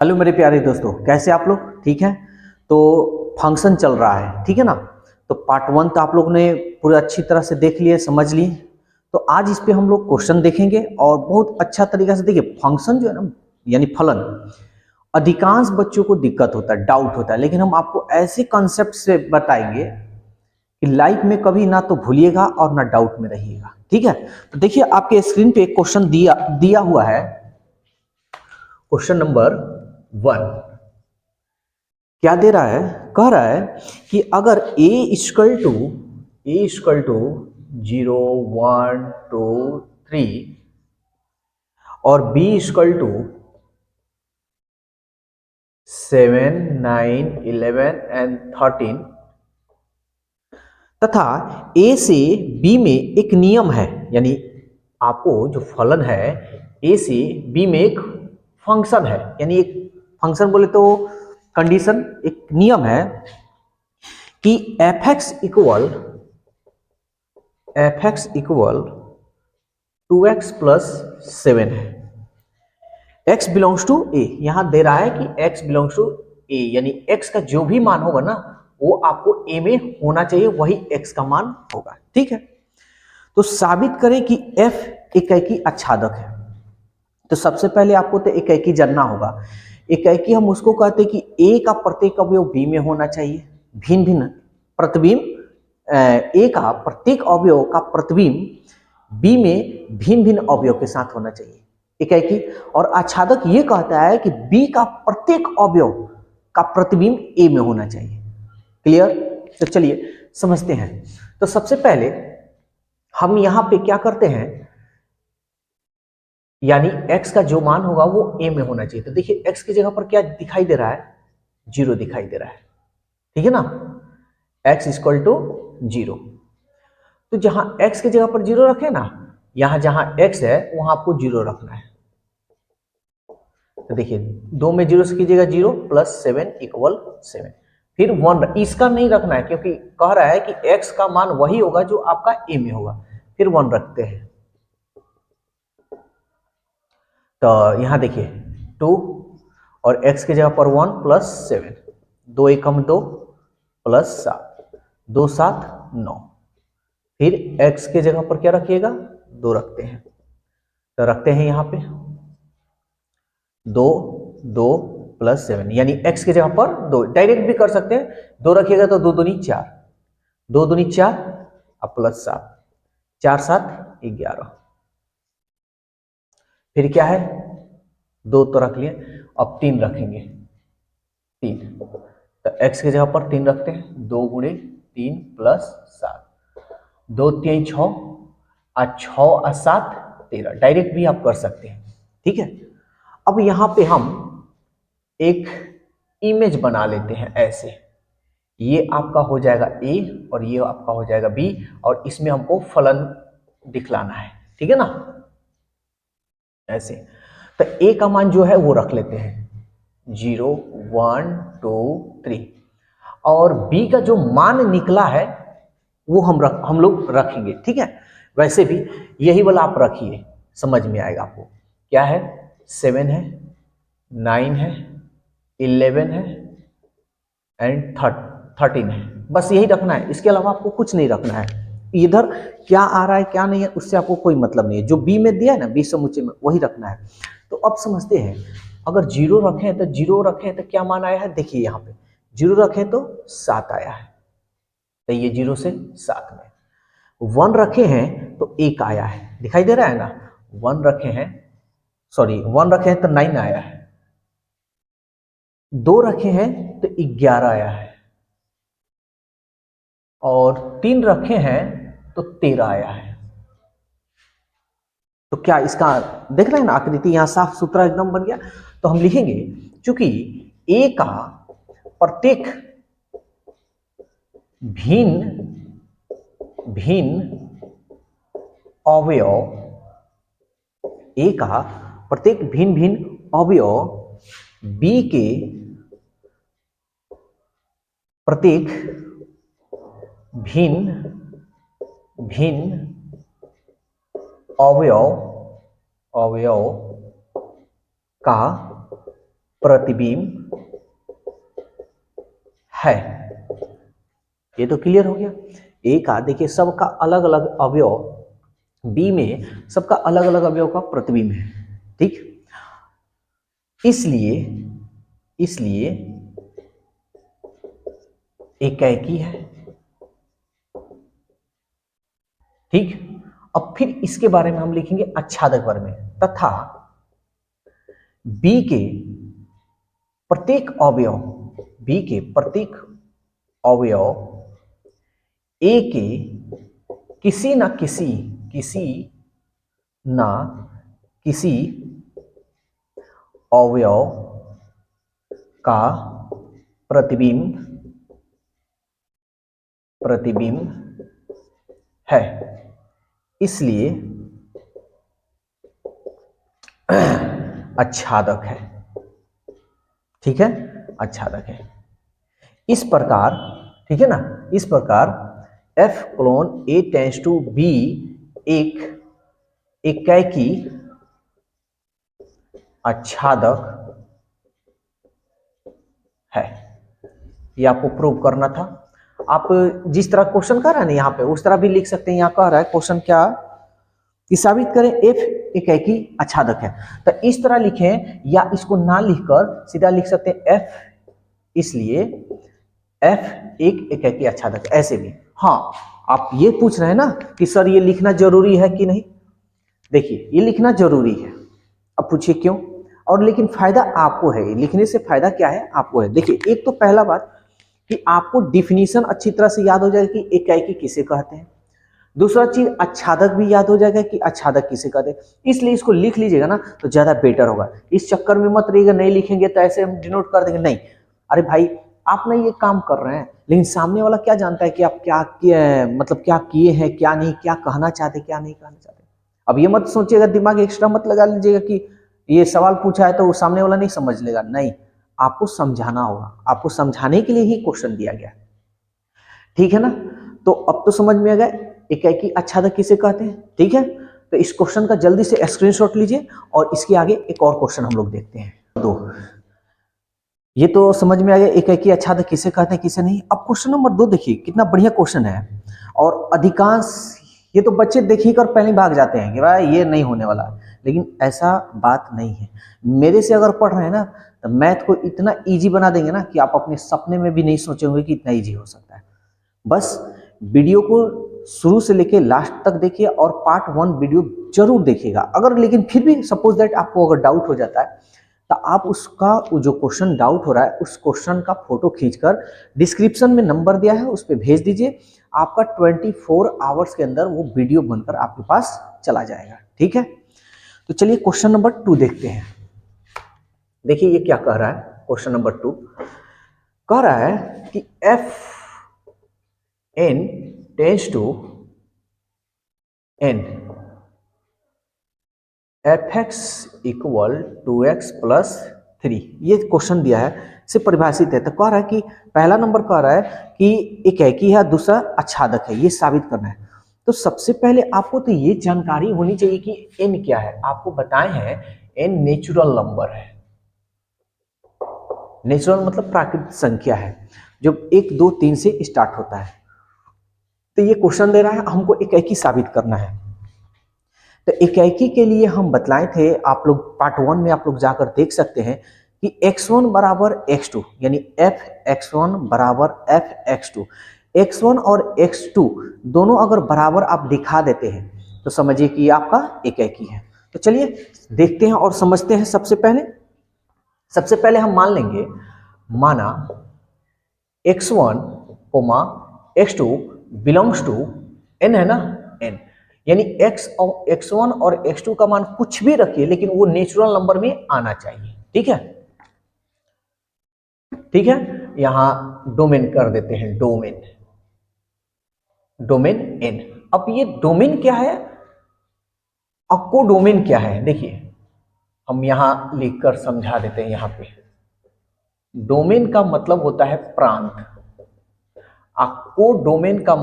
Hello मेरे प्यारे दोस्तों, कैसे आप लोग? ठीक है। तो फंक्शन चल रहा है, ठीक है ना। तो पार्ट वन तो आप लोग ने पूरा अच्छी तरह से देख लिए, समझ लिए। तो आज इस पे हम लोग क्वेश्चन देखेंगे और बहुत अच्छा तरीका से। देखिए, फंक्शन जो है ना, यानी फलन, अधिकांश बच्चों को दिक्कत होता है, डाउट होता है, लेकिन हम आपको ऐसे कॉन्सेप्ट से बताएंगे कि लाइफ में कभी ना तो भूलिएगा और ना डाउट में रहिएगा, ठीक है। तो देखिए, आपके स्क्रीन पे एक क्वेश्चन दिया दिया हुआ है। क्वेश्चन नंबर 1 क्या दे रहा है? कह रहा है कि अगर a इक्वल टू 0, 1, 2, 3 और b=7, 9, 11 एंड 13 तथा a से b में एक नियम है, यानी आपको जो फलन है a से b में एक फंक्शन है, यानी एक फंक्शन बोले तो कंडीशन, एक नियम है कि f(x) इक्वल 2x+7 है। x बिलोंग्स टू a, यहां दे रहा है कि x बिलोंग्स टू a, यानी x का जो भी मान होगा ना वो आपको a में होना चाहिए, वही x का मान होगा, ठीक है। तो साबित करें कि f इक्कैकी आच्छादक है। तो सबसे पहले आपको तो इक्कैकी जानना होगा। इक्कैकी हम उसको कहते हैं कि a का प्रत्येक अवयव b में होना चाहिए, भिन्न भिन्न प्रतिबिंब, a का प्रत्येक अवयव का प्रतिबिंब b में भिन्न भिन्न अवयव के साथ होना चाहिए, इक्कैकी। और आच्छादक ये कहता है कि b का प्रत्येक अवयव का प्रतिबिंब a में होना चाहिए। क्लियर? तो चलिए समझते हैं। तो सबसे पहले हम यहां पे क्या करते हैं, यानी x का जो मान होगा वो a में होना चाहिए। तो देखिए x की जगह पर क्या दिखाई दे रहा है? 0 दिखाई दे रहा है, ठीक है ना। x=0। तो जहां x की जगह पर 0 रखे ना, यहां जहां x है वहां आपको 0 रखना है। तो देखिए 2 में 0 से कीजिएगा 0 + 7=7। फिर 1 इसका नहीं रखना है, क्योंकि कह रहा है कि x का मान वही होगा जो आपका a में होगा। फिर 1 रखते हैं। तो यहां देखिए 2 और x की जगह पर 1 + 7, 2 एकम 2 + 7, 2 7 9। फिर x की जगह पर क्या रखिएगा? 2 रखते हैं। तो रखते हैं यहां पे 2 2 + 7, यानी x की जगह पर 2 डायरेक्ट भी कर सकते हैं। 2 रखिएगा तो 2 दूनी 4, 2 दूनी 4 और +7, 4 7 11। फिर क्या है? 2 तो रख लिए, अब 3 रखेंगे, 3। तो x की जगह पर 3 रखते हैं, 2 × 3 + 7, 2 3 6 और 6 और 7 13। डायरेक्ट भी आप कर सकते हैं, ठीक है। अब यहां पे हम एक इमेज बना लेते हैं ऐसे। ये आपका हो जाएगा a और ये आपका हो जाएगा b, और इसमें हमको फलन दिखलाना है, ठीक है ना, ऐसे। तो a का मान जो है वो रख लेते हैं 0 1 2 3, और b का जो मान निकला है वो हम लोग रखेंगे, ठीक है। वैसे भी यही वाला आप रखिए, समझ में आएगा आपको। क्या है? 7 है, 9 है, 11 है एंड 13 है। बस यही रखना है, इसके अलावा आपको कुछ नहीं रखना है। इधर क्या आ रहा है क्या नहीं है उससे आपको कोई मतलब नहीं है। जो बी में दिया है ना, बी समुच्चय में, वही रखना है। तो अब समझते हैं, अगर 0 रखें तो 0 रखें तो क्या मान आया है? देखिए यहाँ पे 0 रखें तो 7 आया है, तो ये 0 से 7 में। 1 रखे हैं तो 1 आया है, दिखाई दे रहा है ना। 1 रखे हैं, सॉरी 1 रखे हैं तो 9 आया है। 2 रखे हैं तो 11 आया है, और 3 रखे हैं तो 13 आया है। तो क्या इसका देख रहे हैं ना, आकृति यहां साफ सुथरा एकदम बन गया। तो हम लिखेंगे, चूंकि a का प्रत्येक भिन्न भिन्न अवयव, a का प्रत्येक भिन्न भिन्न अवयव b के प्रत्येक भिन्न भिन्न अवयव अवयव का प्रतिबिंब है। ये तो क्लियर हो गया। ए का देखिए सबका अलग अलग अवयव, बी में सबका अलग अलग अवयव का प्रतिबिंब है, ठीक। इसलिए एकाएकी है, ठीक। अब फिर इसके बारे में हम लिखेंगे आच्छादक वर्ग में, तथा बी के प्रत्येक अवयव ए के किसी न किसी अवयव का प्रतिबिंब है, इसलिए आच्छादक है, ठीक है, आच्छादक है। इस प्रकार, ठीक है ना, इस प्रकार F colon A tends to B एक एकाएकी आच्छादक है। ये आपको प्रूव करना था। आप जिस तरह क्वेश्चन कर रहे हैं ना यहाँ पे, उस तरह भी लिख सकते हैं। यहाँ कह रहा है क्वेश्चन क्या कि साबित करें F एकाएकी आच्छादक है, तो इस तरह लिखें, या इसको ना लिखकर सीधा लिख सकते हैं F, इसलिए F एक एकाएकी आच्छादक, ऐसे भी। हाँ, आप ये पूछ रहे हैं ना कि सर ये लिखना जरूरी है कि नहीं, देखिए ये लिखना जरूरी है। अब पूछिए क्यों, और लेकिन फायदा आपको है, लिखने से फायदा क्या है आपको है। देखिए एक तो पहला बात कि आपको डिफिनीशन अच्छी तरह से याद हो जाएगा कि एकाएकी किसे कहते हैं। दूसरा चीज आच्छादक भी याद हो जाएगा कि आच्छादक किसे कहते हैं, इसलिए इसको लिख लीजिएगा ना तो ज्यादा बेटर होगा। इस चक्कर में मत रहिएगा नहीं लिखेंगे तो ऐसे हम डिनोट कर देंगे, नहीं। अरे भाई आप ना ये काम कर रहे हैं, लेकिन सामने वाला क्या जानता है कि आप क्या किए, मतलब क्या किए हैं, क्या नहीं, क्या कहना चाहते, क्या नहीं कहना चाहते। अब ये मत सोचिएगा, दिमाग एक्स्ट्रा मत लगा लीजिएगा कि ये सवाल पूछा है तो वो सामने वाला नहीं समझ लेगा, नहीं। आपको समझाना होगा, आपको समझाने के लिए ही क्वेश्चन दिया गया, ठीक है ना। तो अब तो समझ में आ गया एकाएकी आच्छादक किसे कहते हैं, ठीक है। तो इस क्वेश्चन का जल्दी से स्क्रीनशॉट लीजिए और इसके आगे एक और क्वेश्चन हम लोग देखते हैं। तो ये तो समझ में आ गया एकाएकी आच्छादक किसे कहते हैं किसे नहीं। अब क्वेश्चन नंबर 2 देखिए कितना बढ़िया क्वेश्चन है, और अधिकांश ये तो बच्चे देख ही कर पहले भाग जाते हैं कि भाई ये नहीं होने वाला, लेकिन ऐसा बात नहीं है। मेरे से अगर पढ़ रहे हैं ना तो मैथ को इतना इजी बना देंगे ना कि आप अपने सपने में भी नहीं सोचे होंगे कि इतना इजी हो सकता है। बस वीडियो को शुरू से लेके लास्ट तक देखिए और पार्ट 1 वीडियो जरूर देखिएगा। अगर लेकिन फिर भी सपोज दैट आपको अगर डाउट हो जाता है तो आप उसका जो क्वेश्चन डाउट हो रहा है उस क्वेश्चन का फोटो खींचकर डिस्क्रिप्शन में नंबर दिया है उस पर भेज दीजिए। आपका 24 आवर्स के अंदर वो वीडियो बनकर आपके पास चला जाएगा, ठीक है। तो चलिए क्वेश्चन नंबर 2 देखते हैं। देखिए ये क्या कह रहा है, क्वेश्चन नंबर 2 कह रहा है कि F N tends to N F X equal 2x plus 3, ये क्वेश्चन दिया है, से परिभाषित है। तो कह रहा है कि पहला नंबर कह रहा है कि एकाएकी है, दूसरा आच्छादक है, ये साबित करना है। तो सबसे पहले आपको तो ये जानकारी होनी चाहिए कि n क्या है। आपको बताए हैं n नेचुरल नंबर है, नेचुरल मतलब प्राकृतिक संख्या है जो 1 2 3 से स्टार्ट होता है। तो ये क्वेश्चन दे रहा है हमको एकाएकी साबित करना है। तो एकाएकी के लिए हम बतलाए थे, आप लोग पार्ट 1 में आप लोग जाकर देख सकते हैं कि x1 बराबर x2 यानी f x1 बराबर f x2, x1 और x2 दोनों अगर बराबर आप दिखा देते हैं तो समझिए कि आपका एकाएकी है। तो चलिए देखते हैं और समझते हैं। सबसे पहले हम मान लेंगे, माना x1, x2 belongs to n है ना, n, यानी x1 और x2 का मान कुछ भी रखिए लेकिन वो नेचुरल नंबर में आना चाहिए, ठीक है। ठीक है, यहां डोमेन कर देते हैं, डोमेन n। अब ये डोमेन क्या है और कोडोमेन क्या है, देखिए हम यहां लिखकर समझा देते हैं। यहां पे डोमेन का मतलब होता है प्रांत, कोडोमेन का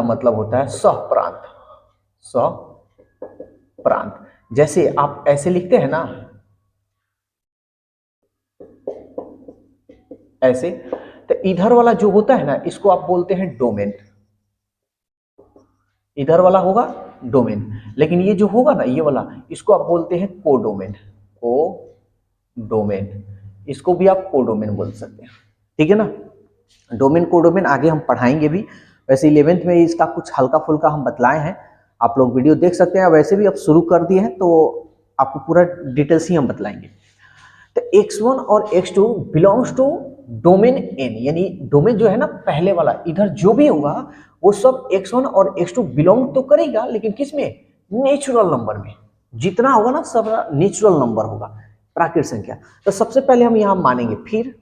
मतलब होता है सहप्रांत। जैसे आप ऐसे लिखते हैं ना, ऐसे, तो इधर वाला जो होता है ना, इसको आप बोलते हैं डोमेन। इधर वाला होगा डोमेन, लेकिन ये जो होगा ना, ये वाला, इसको आप बोलते हैं कोडोमेन। कोडोमेन, इसको भी आप कोडोमेन बोल सकते हैं, ठीक है ना। डोमेन कोडोमेन आगे हम पढ़ाएंगे भी। वैसे 11th में इसका कुछ हल्का फुल्का हम बतलाए हैं, आप लोग वीडियो देख सकते हैं। वैसे भी अब शुरू कर दिए हैं तो आपको पूरा डिटेल्स ही हम बतलाएंगे। तो x1 और x2 belongs to domain n, यानी डोमेन जो है ना पहले वाला, इधर जो भी होगा वो सब x1 और x2 बिलोंग तो करेगा, लेकिन किस में? नेचुरल नंबर में। जितना होगा ना सब नेचुरल नंबर होगा, प्राकृत संख्या। तो सबसे पहले हम यहां मानेंगे, फिर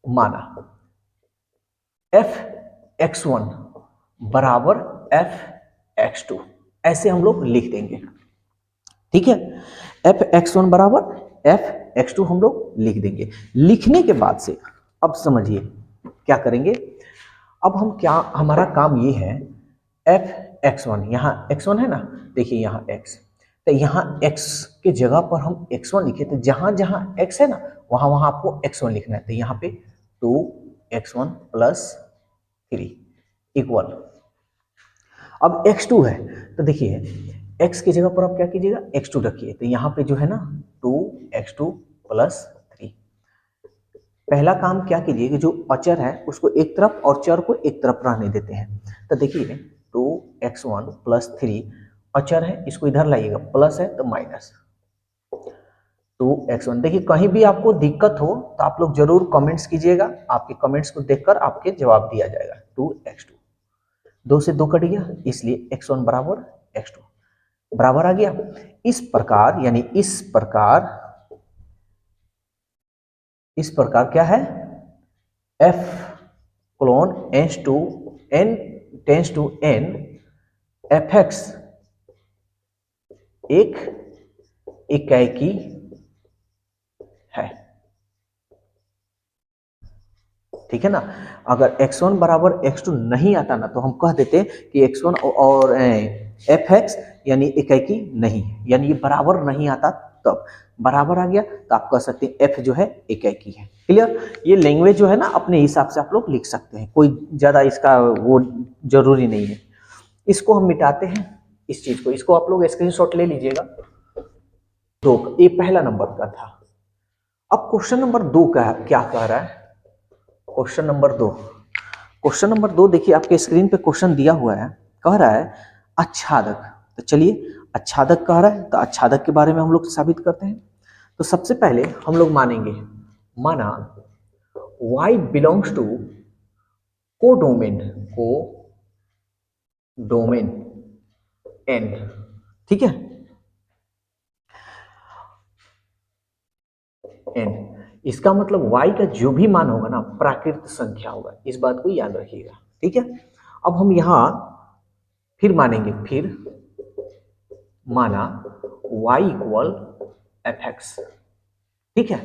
माना f x1 बराबर f x2, ऐसे हम लोग लिख देंगे, ठीक है। f x1 बराबर f x2 हम लोग लिख देंगे। लिखने के बाद से अब समझिए क्या करेंगे। अब हम क्या, हमारा काम ये है, f x1, यहाँ x1 है ना, देखिए यहाँ x, तो यहाँ x के जगह पर हम x1 लिखे, तो जहां जहां x है ना वहां वहां आपको x1 लिखना है। तो यहाँ पे 2x1 प्लस 3 इक्वल, अब x2 है तो देखिए x की जगह पर आप क्या कीजिएगा, x2 रखिए। तो यहाँ पे जो है ना 2x2 प्लस 3, पहला काम क्या कीजिए कि जो अचर है उसको एक तरफ और चर को एक तरफ रहने देते हैं। तो देखिए 2x1 प्लस 3 अचर है, इसको इधर लाइएगा, प्लस है तो माइनस 2x1। देखिए कहीं भी आपको दिक्कत हो तो आप लोग जरूर कमेंट्स कीजिएगा, आपके कमेंट्स को देखकर आपके जवाब दिया जाएगा। 2x2, 2 से 2 कट गया, इसलिए x1 बराबर x2 बराबर आ गया। इस प्रकार, यानी इस प्रकार क्या है, f colon n tends to n fx एक इकाई है, ठीक है ना। अगर x1 बराबर x2 नहीं आता ना तो हम कह देते कि x1 और fx यानी इकाई नहीं, यानी ये बराबर नहीं आता। तब बराबर आ गया तो आप कह सकते हैं f जो है इकाई है। क्लियर? ये लैंग्वेज जो है ना अपने हिसाब से आप लोग लिख सकते हैं, कोई ज्यादा इसका वो जरूरी नहीं है। इसको हम मिटाते हैं, इस चीज को, इसको आप लोग स्क्रीनशॉट ले लीजिएगा। दो, ये पहला नंबर का था। अब क्वेश्चन नंबर 2 का क्या कह रहा है, क्वेश्चन नंबर 2 देखिए आपके स्क्रीन पे क्वेश्चन दिया हुआ है, कह रहा है आच्छादक। तो चलिए आच्छादक कह रहा है तो आच्छादक के बारे में हम लोग साबित करते हैं। तो सबसे पहले हम लोग मानेंगे, माना y belongs to codomain n, ठीक है, n। इसका मतलब y का जो भी मान होगा ना प्राकृत संख्या होगा, इस बात को याद रखिएगा, ठीक है। अब हम यहां फिर मानेंगे, फिर माना y इक्वल fx, ठीक है।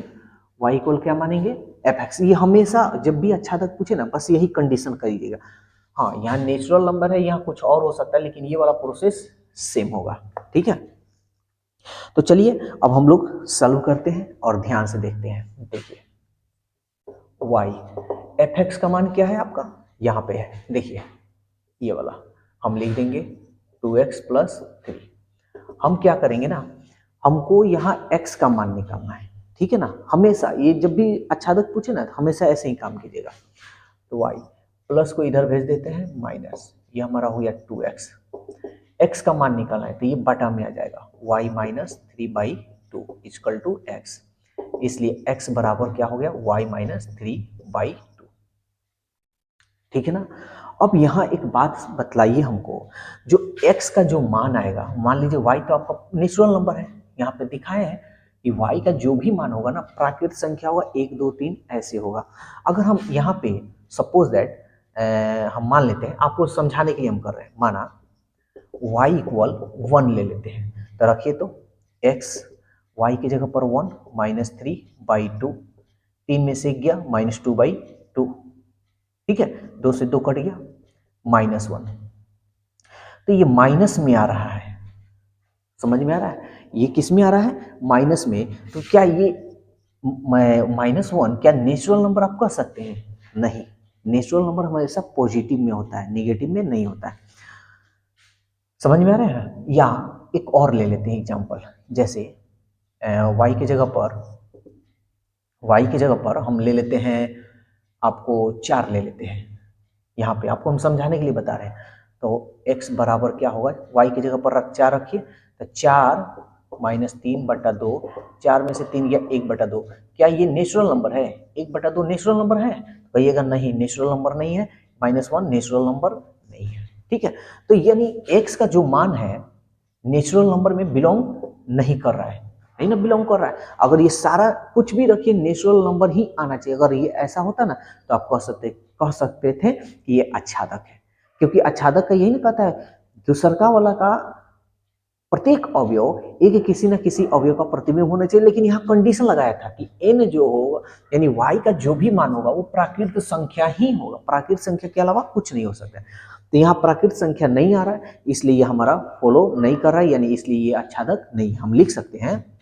y इक्वल क्या मानेंगे, fx। ये हमेशा जब भी आच्छादक पूछे ना बस यही कंडीशन करिएगा। हाँ यहाँ नेचुरल नंबर है, यहाँ कुछ और हो सकता है, लेकिन ये वाला प्रोसेस सेम होगा, ठीक है। तो चलिए अब हम लोग सॉल्व करते हैं और ध्यान से देखते हैं। देखिए y fx का मान क्या है आपका, यहाँ पे है, देखिए ये वाला हम लिख देंगे 2x प्लस 3। हम क्या करेंगे ना, हमको यहाँ x का मान निकालना है, ठीक है ना। हमेशा ये जब भी आच्छादक पूछे ना तो हमेशा ऐसे ही काम कीजिएगा। तो y प्लस को इधर भेज देते हैं माइनस, ये हमारा हो गया 2x। x का मान निकालना है तो ये बटा में आ जाएगा, y minus 3/2 equal to x, इसलिए x बराबर क्या हो गया, y माइनस 3/2, ठीक है ना। अब यहाँ एक बात बतलाइए हमको, जो x का जो मान आएगा, मान लीजिए y तो आपका नेचुरल नंबर है, यहाँ पे दिखाए हैं कि y का जो भी मान होगा ना प्राकृत संख्या होगा, 1 2 3 ऐसे होगा। अगर हम यहाँ पे सपोज दैट हम मान लेते हैं, आपको समझाने के लिए हम कर रहे हैं, माना y इक्वल 1 ले लेते हैं, तो रखिए तो x y की जगह पर 1 माइनस 3/2, 3 में से गया -2/2, ठीक है। 2 से 2 कट गया, -1। तो ये माइनस में आ रहा है, समझ में आ रहा है? ये किस में आ रहा है? माइनस में। तो क्या ये -1 क्या नेचुरल नंबर आप कह सकते हैं? नहीं, नेचुरल नंबर हमेशा पॉजिटिव में होता है, नेगेटिव में नहीं होता है। समझ में आ रहा है? या एक और ले लेते हैं एग्जांपल, जैसे y की जगह पर हम ले लेते हैं, आपको 4 ले लेते हैं। यहाँ पे आपको हम समझाने के लिए बता रहे हैं। तो x बराबर क्या होगा, y की जगह पर 4 रखिए, तो 4 - 3/2, 4 में से 3 गया 1/2। क्या ये नेचुरल नंबर है? 1/2 नेचुरल नंबर है? कहिएगा नहीं, नेचुरल नंबर नहीं है। -1 नेचुरल नंबर नहीं है। ठीक है, तो यानी x का जो मान है नेचुरल नंबर में बिलोंग नहीं कर रहा है, नहीं ना बिलोंग कर रहा है। अगर ये सारा कुछ भी रखिए नेचुरल नंबर ही आना चाहिए। अगर ये ऐसा होता ना तो आप कह सकते थे कि ये आच्छादक है, क्योंकि आच्छादक का यही ना कहता है दूसरका वाला का प्रत्येक अवयव एक किसी न किसी अवयव का प्रतिबिंब होना चाहिए। लेकिन यहाँ कंडीशन लगाया था कि n जो होगा यानी y का जो भी मान होगा वो प्राकृत संख्या ही होगा, प्राकृत संख्या के अलावा कुछ नहीं हो सकता। तो यहाँ प्राकृत संख्या नहीं आ रहा है, इसलिए ये हमारा फॉलो नहीं कर रहा है, यानी इसलिए ये आच्छादक नहीं। हम लिख सकते हैं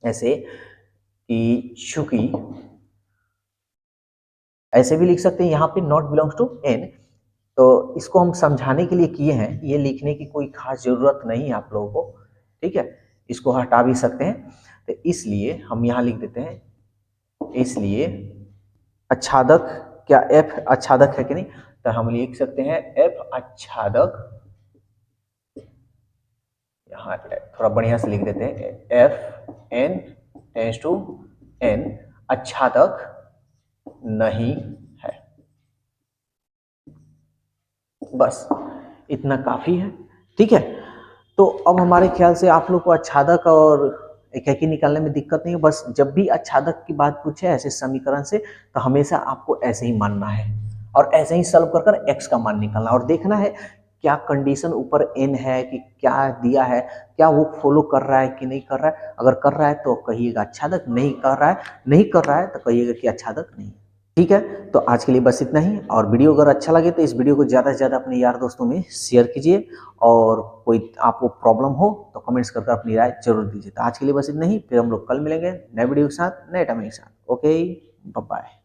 ऐसे कि चूंकि, ऐसे भी लिख सकते हैं यहाँ पे नॉट बिलोंग्स टू n। तो इसको हम समझाने के लिए किए हैं, ये लिखने की कोई खास जरूरत नहीं है आप लोगों को। ठीक है, इसको हटा भी सकते हैं। तो इसलिए हम यहाँ लिख देते हैं, इसलिए आच्छादक, क्या f आच्छादक है कि नहीं? तो हम लिख सकते हैं f आच्छादक, यहाँ थोड़ा बढ़िया से लिख देते हैं, f n tends to n आच्छादक नहीं है। बस इतना काफी है। ठीक है, तो अब हमारे ख्याल से आप लोग को आच्छादक और एकाकी निकालने में दिक्कत नहीं है। बस जब भी आच्छादक की बात पूछे ऐसे समीकरण से, तो हमेशा आपको ऐसे ही मानना है और ऐसे ही सॉल्व कर कर x का मान निकालना और देखना है क्या कंडीशन ऊपर n है कि क्या दिया है, क्या वो फॉलो कर रहा है कि नहीं कर रहा है। अगर कर रहा है तो कहिएगा आच्छादक, नहीं कर रहा है, नहीं कर रहा है तो कहिएगा कि आच्छादक नहीं। ठीक है, तो आज के लिए बस इतना ही। और वीडियो अगर अच्छा लगे तो इस वीडियो को ज़्यादा से ज़्यादा अपने यार दोस्तों में शेयर कीजिए, और कोई आपको प्रॉब्लम हो तो कमेंट्स करके अपनी राय जरूर दीजिए। तो आज के लिए बस इतना ही, फिर हम लोग कल मिलेंगे नए वीडियो के साथ, नए टॉपिक के साथ। Okay, bye bye.